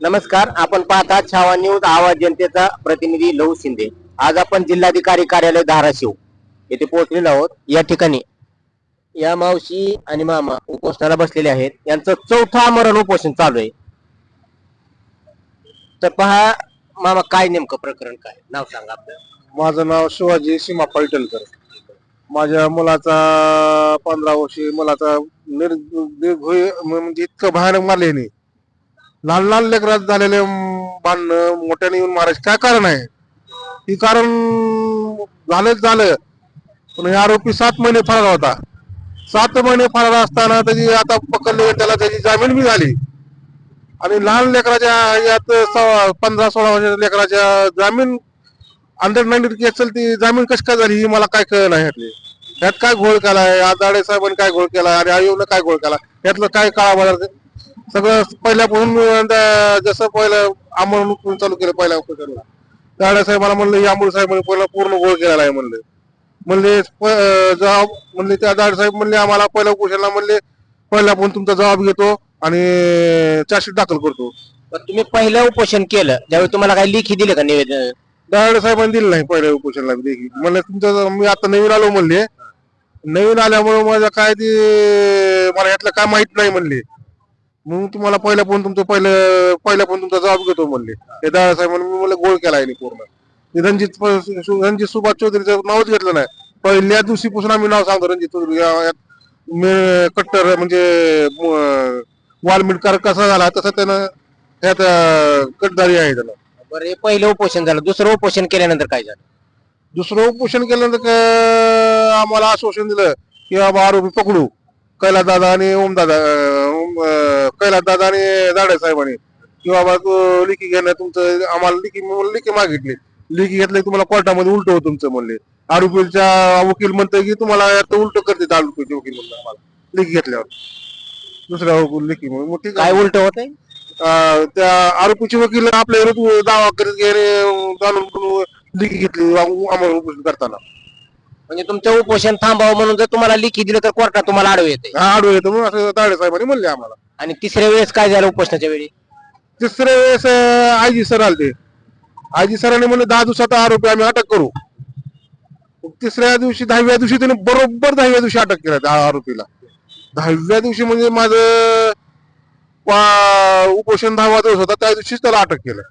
नमस्कार, आपण पाहता छावा न्यूज आवाज जनतेचा प्रतिनिधी लहू शिंदे। आज आपण जिल्हाधिकारी कार्यालय धाराशिव येथे पोहोचलेलो आहोत। या ठिकाणी या मावशी आणि मामा उपोषणाला बसलेले आहेत। यांचं चौथं आमरण उपोषण चालू आहे। तर पहा मामा, काय नेमकं प्रकरण, काय नाव सांगा आपलं? माझं नाव शिवाजी सीमा पैठणकर। माझ्या मुलाचा 15 वर्षीय मुलाचा म्हणजे इतकं भयानक मारले यांनी। लहान लहान लेकरात झालेले भांडणं मोठ्याने येऊन मारायचे काय कारण आहे? ही कारण झालं पण हे आरोपी 7 महिने फरार होता। 7 महिने फरार असताना त्याची आता पकडले, त्याला त्याची जामीन बी झाली आणि लहान लेकराच्या यात 15-16 वर्षाच्या लेकराच्या जामीन अंडर 19 केस ती जामीन कशी काय झाली ही मला काय कळलं नाही। यात काय घोळ केलाय, आदाडे साहेबांनी काय घोळ केला आणि आयोगनं काय घोळ केला, यातलं काय काळा सगळं पहिल्यापासून जसं पहिलं आमरण चालू केलं पहिल्या दाडे साहेब मला म्हणलं, आंबोळे साहेबांनी पहिला पूर्ण घोळ केलेला आहे म्हणले जबाब म्हणले त्या दाडे साहेब म्हणले आम्हाला पहिल्या उपोषणाला म्हणले पहिला पण तुमचा जबाब घेतो आणि चार्जशीट दाखल करतो। तुम्ही पहिलं उपोषण केलं त्यावेळी तुम्हाला काही लेखी दिले का निवेदन? दाडे साहेबांनी दिलं नाही पहिल्या उपोषणाला देखील। म्हणलं तुमचं मी आता नवीन आलो म्हणले, नवीन आल्यामुळे माझं काय ते मला यातलं काय माहित नाही म्हणले, मग तुम्हाला पहिल्या पण तुमचा जबाब घेतो म्हणले ते दादा साहेब। म्हणून मी मला गोळ केला आहे पूर्ण। रणजित सुभाष चौधरीचं नावच घेतलं नाही। पहिल्या दिवशीपासून आम्ही नाव सांगतो रणजित चौधरी कट्टर म्हणजे वाल्मिडकर कसा झाला तसं त्यानं त्यात कटदारी आहे त्याला। बरं, हे पहिलं उपोषण झालं। दुसरं उपोषण केल्यानंतर काय झालं? दुसरं उपोषण केल्यानंतर आम्हाला आश्वासन दिलं की बाबा आरोपी पकडू, कैलास दादा आणि ओमदादा, कैलास दादा आणि दाडे साहेबांनी की बाबा तू लिखी घेणं तुमचं, आम्हाला लिखी मागितली, लिखी घेतली तुम्हाला कोर्टामध्ये उलट हो तुमचं म्हणले। आरोपीच्या वकील म्हणतोय की तुम्हाला यात उलट करते आरोपीचे वकील म्हणलं आम्हाला लिखी घेतल्यावर दुसऱ्या लिखी मग काय उलट होत आहे? त्या आरोपीचे वकील आपल्या विरुद्ध दावा करीत गेले जाणून लिखी घेतली आम्हाला उपोषण करताना। म्हणजे तुमचं उपोषण थांबावं म्हणून जर तुम्हाला लेखी दिलं तर कोर्टात तुम्हाला आडवे येते? आडू येतो म्हणून असं दाडे साहेबांनी म्हणले आम्हाला। आणि तिसऱ्या वेळेस काय झालं उपोषणाच्या वेळी? तिसऱ्या वेळेस आयजी सर आलते, आयजी सरांनी म्हणले 10 दिवसात आरोपी आम्ही अटक करू। तिसऱ्या दिवशी 10व्या दिवशी त्याने बरोबर 10व्या दिवशी अटक केला त्या आरोपीला। 10व्या दिवशी म्हणजे माझं उपोषण 10वा दिवस होता त्या दिवशीच त्याला अटक केलं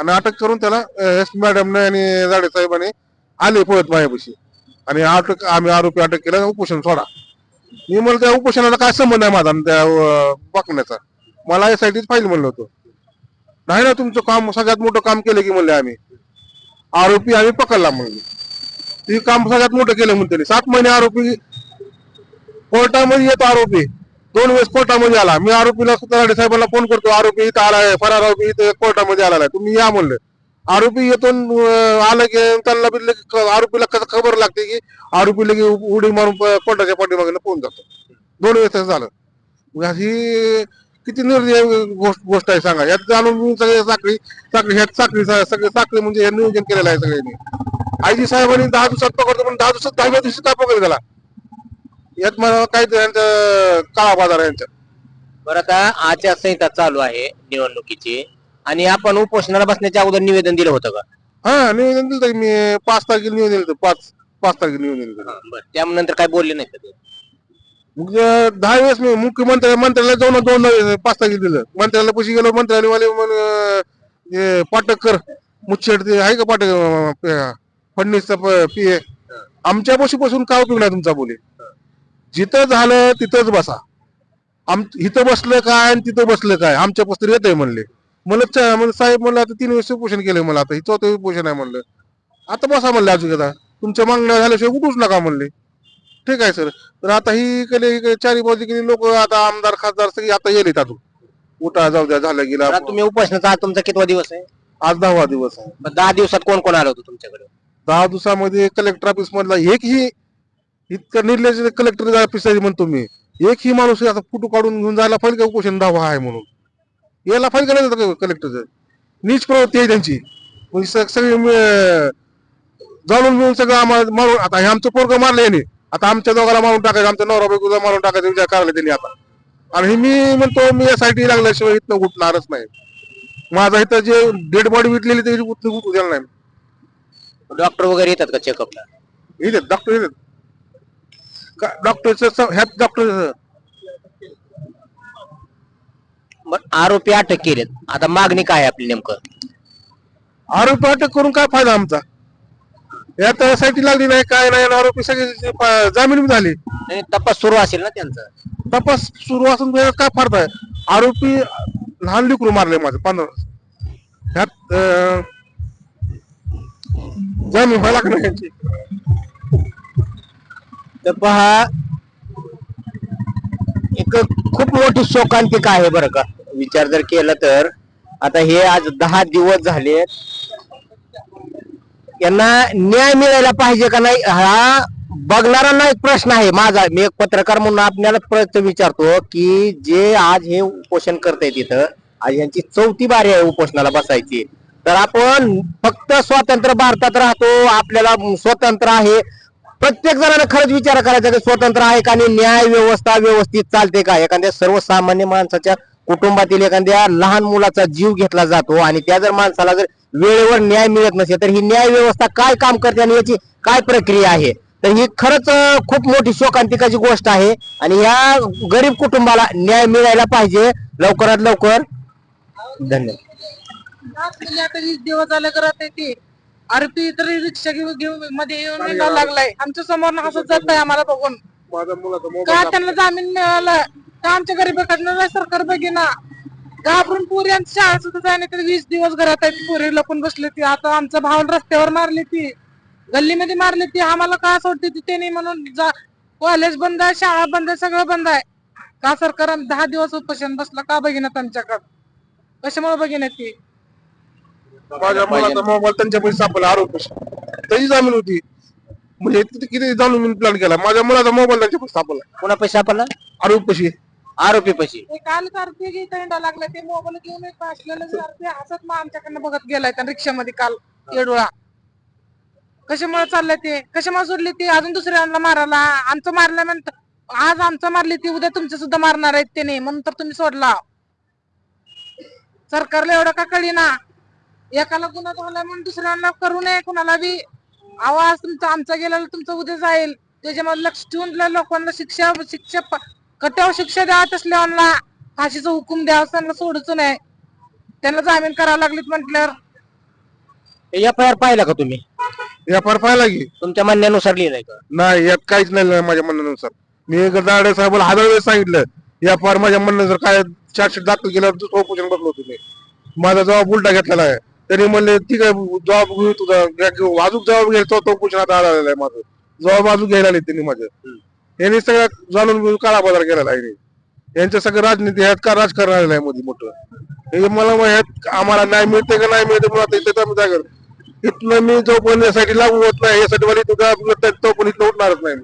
आणि अटक करून त्याला एस मॅडमने आणि दाडे साहेबांनी आले पळत माझ्यापाशी आणि आम्ही आरोपी अटक केला, उपोषण सोडा। मी म्हणलं त्या उपोषणाला काय संबंध आहे माझा त्या बघण्याचा, मला यासाठीच फाईल म्हणलं होतं। नाही ना, तुमचं काम सगळ्यात मोठं काम केलं की म्हणले आम्ही, आरोपी आम्ही पकडला म्हणले, ते काम सगळ्यात मोठं केलं म्हणते। 7 महिने आरोपी कोर्टामध्ये येतो, आरोपी 2 वेळेस कोर्टामध्ये आला। मी आरोपीला दाडे साहेबांना फोन करतो, आरोपी इथं आलाय, फरार आरोपी इथं कोर्टामध्ये आला आहे, तुम्ही या म्हणलं। आरोपी येतो आलं की त्यांना आरोपीला खबर लागते की आरोपी लगे उडी मारून कोर्टाच्या पाठीमागे पोहून जातो। 2 वेळेस झालं। ही किती निर्दय गोष्ट आहे सांगा। यात जाणून सगळे सगळे साखळी म्हणजे हे नियोजन केलेलं आहे सगळ्यांनी। आयजी साहेबांनी 10 दिवसात पकडतो पण 10 दिवसात 10व्या दिवशी काय पकडलं त्याला? यात मला काय यांचं काळा बाजार आहे यांचा। बरं, आता आचारसंहिता चालू आहे निवडणुकीची आणि आपण उपोषणाला बसण्याच्या अगोदर निवेदन दिलं होतं का? हा, निवेदन दिलं मी 5 तारखेला निवेदन दिलं, 5 तारखेला निवेदन दिलं। बरं, त्यानंतर काय बोलले नाही का? मग 10 वेळेस मी मंत्र्याला जाऊन 5 तारखेला दिलं। मंत्र्याला पैसे गेलो, मंत्र्याला पाटकर मुच्छेड ते आहे का पाटक फडणवीसचा पीए, आमच्या पासून काय उपयोग नाही तुमचा बोले, जिथं झालं तिथंच बसा, इथं बसलं काय आणि तिथं बसलं काय, आमच्या पस्तर येत आहे म्हणले। मला साहेब म्हणलं आता 3 वेळेस उपोषण केलंय, मला आता 4थं उपोषण आहे म्हणलं, आता बसा म्हणले, अजून आता तुमच्या मागण्या झाल्याशिवाय उठूच नका म्हणले। ठीक आहे सर, तर आता ही केली चारी बाजू केली लोक, आता आमदार खासदार सगळी आता येईल अजून उठा जाऊ द्या झालं गेला। तुम्ही उपोषणाचा आज तुमचा कितवा दिवस आहे? आज 10वा दिवस आहे। 10 दिवसात कोण कोण आलं होतं तुमच्याकडे? 10 दिवसामध्ये कलेक्टर ऑफिस मधला एकही इतकं निर्लज कलेक्टर ऑफिस म्हणतो मी, एकही माणूस आता फोटो काढून घेऊन जायला फाईल का उपोषण 10वा आहे म्हणून, याला फाईल करायचं कलेक्टरचं नीच प्रवृत्ती आहे त्यांची। सगळी जाणून मिळून सगळं आम्हाला मारून, आता हे आमचं पोरगं मारलं याने, आता आमच्या दोघाला मारून टाकायचं, आमच्या नवरा बायकोला मारून टाकायचा विचार करायला त्यांनी आता। आणि मी म्हणतो मी यासाठी लागल्याशिवाय इथनं उठणारच नाही. माझा इथं जे डेड बॉडी विटलेली त्याची उठू द्यायला नाही. डॉक्टर वगैरे येतात का चेकअपला? येतात डॉक्टर येतात डॉक्टरचं ह्यात डॉक्टर आरोपी अटक केलेत, आता मागणी काय आहे आपली नेमकं? आरोपी अटक करून काय फायदा आमचा? यात साठी लागली नाही काय नाही, आरोपी सगळे जामीन झाले. नाही, तपास सुरू असेल ना त्यांचा. तपास सुरू असून काय फायदा आहे? आरोपी लहान लेकरू मारले माझं 15. ह्यात जामीन व्हायला लागणार यांची. तर पहा, एक खूप मोठी शोकांतिका आहे बरं का, विचार जर केला तर. आता हे आज 10 दिवस झाले, यांना न्याय मिळायला पाहिजे का नाही हा बघणाऱ्यांना एक प्रश्न आहे माझा. मी एक पत्रकार म्हणून आपल्याला प्रश्न विचारतो की जे आज हे उपोषण करतायत तिथं, आज यांची 4थी बारी आहे उपोषणाला बसायची. तर आपण फक्त स्वतंत्र भारतात राहतो, आपल्याला स्वतंत्र आहे. प्रत्येक जणांना खरंच विचार करायचा की स्वतंत्र आहे का आणि न्याय व्यवस्था व्यवस्थित चालते का? एखाद्या सर्वसामान्य माणसाच्या कुटुंबातील एखाद्या लहान मुलाचा जीव घेतला जातो आणि त्या जर माणसाला जर वेळेवर न्याय मिळत नसेल तर ही न्याय व्यवस्था काय काम करते आणि याची काय प्रक्रिया आहे? तर ही खरंच खूप मोठी शोकांतिकाची गोष्ट आहे आणि या गरीब कुटुंबाला न्याय मिळायला पाहिजे लवकरात लवकर. धन्यवाद. आता 20 दिवस झाले करत आहे ती आरोपी तरी रिक्षा घेऊन मध्ये येऊन निघायला लागलाय. आमच्या समोर हसत जात आहे आम्हाला बघून. माझा मुलाचा का त्यांना जामीन मिळाला? का आमच्या गरीबाकडनं सरकार बघेना? घाबरून पोरी आमच्या शाळा सुद्धा जाय नाही. 20 दिवस घरात आहे ती पोरी लपून बसली ती. आता आमचा भाव रस्त्यावर मारली ती, गल्लीमध्ये मारली ती. आम्हाला का सोडते ती ते नाही म्हणून कॉलेज बंद आहे, शाळा बंद आहे, सगळं बंद आहे. का सरकार 10 दिवस उपोषण बसला? का बघिना त्यांच्याकडे? कशामुळे बघिना ती? माझ्या मुलाचा मोबाईल त्यांच्या पैसे सापडला आरोपी, त्याची जामीन होती. म्हणजे किती जामीन प्लॅन केला. माझ्या मुलाचा मोबाईल त्यांच्या पैसे सापडला. कोणा पैसा आपला? आरोपी आरोपी पैसे. काल कार्तिक हिंडा लागला ते मोबाईल घेऊन एक असलेलं हसत मग आमच्याकडनं बघत गेलाय त्या रिक्षामध्ये काल येडोळा. कशामुळे चाललंय ते? कशामुळे सोडली ती अजून दुसऱ्यांना मारायला? आमचं मारल्यानंतर आज आमचं मारली ती, उद्या तुमचं सुद्धा मारणार आहेत ते नाही म्हणून तर तुम्ही सोडला. सरकारला एवढं का कळीना? एकाला गुन्हा झाला म्हणून दुसऱ्यांना करू नये कुणाला बी. आवाज तुमचा आमचा गेला तुमचं उद्या जाईल. त्याच्यामध्ये लक्ष ठेवून लोकांना शिक्षा कट्यावर शिक्षा द्यावत असल्याला फाशीचा हुकूम द्यावा, त्यांना सोडूच नाही. त्यांना जामीन करावं लागलीत म्हटल्यावर. FIR पाहिला का तुम्ही? पाहिला की तुमच्या म्हणण्यानुसार लिहिलंय का? नाही, यात काहीच नाही माझ्या म्हणण्यानुसार. मी दाडे साहेबांना 1000 वेळेस सांगितलं FIR माझ्या म्हणण्यानुसार काय चार्जशीट दाखल केल्यावर दुसरं उपोषण बसलो होतो मी. माझा जबाब उलटा घेतलेला आहे. त्यांनी म्हणले ठीक आहे जबाब घेऊ तुझा, अजून जबाब घ्यायचा तो उपोषणात आलेला आहे. माझं जबाब अजून घ्यायला आले त्यांनी माझं. यांनी सगळ्या जाणून काळा बाजार केलेला आहे. यांचं सगळं राजनीती ह्यात का राजकारण आलेलं आहे मध्ये मोठं. हे मला ह्यात आम्हाला न्याय मिळते का नाही मिळते मला इथनं मी जोपर्यंत यासाठी लागू होत नाही यासाठी मला तोपर्यंत इथलं उठणारच नाही.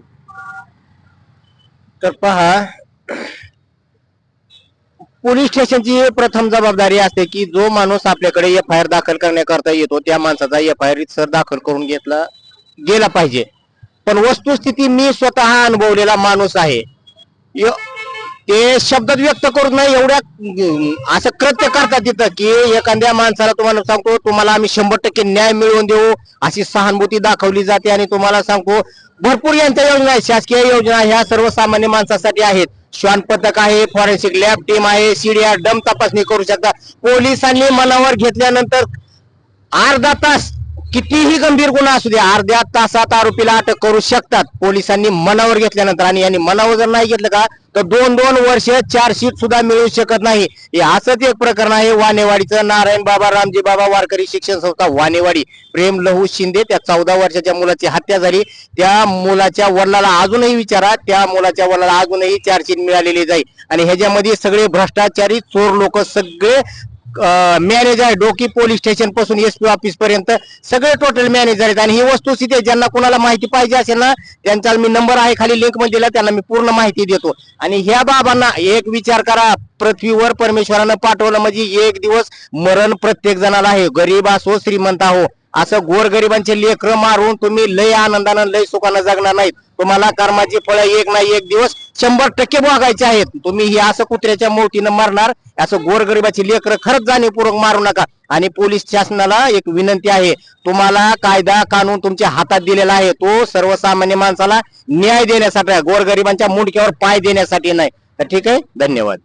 तर पहा, पोलीस स्टेशनची प्रथम जबाबदारी असते की जो माणूस आपल्याकडे FIR दाखल करण्याकरता येतो त्या माणसाचा FIR सर दाखल करून घेतला गेला पाहिजे. पण वस्तुस्थिती मी स्वतः अनुभवलेला माणूस आहे. ते शब्दात व्यक्त करू नये एवढ्या असं कृत्य करतात तिथं की एखाद्या माणसाला तुम्हाला सांगतो तुम्हाला आम्ही 100% न्याय मिळवून देऊ अशी सहानुभूती दाखवली जाते. आणि तुम्हाला सांगतो भरपूर यांच्या योजना आहेत, शासकीय योजना ह्या सर्वसामान्य माणसासाठी आहेत. श्वान पथक आहे, फॉरेन्सिक लॅब टीम आहे, CDR डम तपासणी करू शकता. पोलिसांनी मनावर घेतल्यानंतर अर्धा तास कितीही गंभीर गुन्हा असू द्या अर्ध्या तासात आरोपीला अटक करू शकतात पोलिसांनी मनावर घेतल्यानंतर. आणि यांनी मनावर जर नाही घेतलं का तर 2-2 वर्ष चार्जशीट सुद्धा मिळू शकत नाही. हे असंच एक प्रकरण आहे वानेवाडीचं. नारायण बाबा रामजी बाबा वारकरी शिक्षण संस्था वानेवाडी. प्रेम लहू शिंदे त्या 14 वर्षाच्या मुलाची हत्या झाली. त्या मुलाच्या वडिलाला अजूनही विचारा, त्या मुलाच्या वडिलाला अजूनही चार्जशीट मिळालेली जाईल. आणि ह्याच्यामध्ये सगळे भ्रष्टाचारी चोर लोक सगळे मॅनेजर आहे. डोकी पोलीस स्टेशन पासून SP ऑफिस पर्यंत सगळे टोटल मॅनेजर आहेत. आणि ही वस्तुस्थिती ज्यांना कुणाला माहिती पाहिजे असेल ना त्यांचा मी नंबर आहे खाली लिंक मध्ये दिला, त्यांना मी पूर्ण माहिती देतो. आणि ह्या बाबांना एक विचार करा, पृथ्वीवर परमेश्वरानं पाठवलं म्हणजे एक दिवस मरण प्रत्येक जणाला आहे, गरीब असो श्रीमंत आहो. असं गोरगरिबांचे लेकरं मारून तुम्ही लय आनंदानं लय सुखानं जगणार नाहीत. तुम्हाला कर्माची फळं एक ना एक दिवस 100% भोगायचे आहेत. तुम्ही हे असं कुत्र्याच्या मोठीनं मारणार, असं गोरगरिबाची लेकरं खरंच जाणीवपूर्वक मारू नका. आणि पोलीस शासनाला एक विनंती आहे, तुम्हाला कायदा कानून तुमच्या हातात दिलेला आहे, तो सर्वसामान्य माणसाला न्याय देण्यासाठी, गोरगरिबांच्या मुंडक्यावर पाय देण्यासाठी नाही. तर ठीक आहे, धन्यवाद.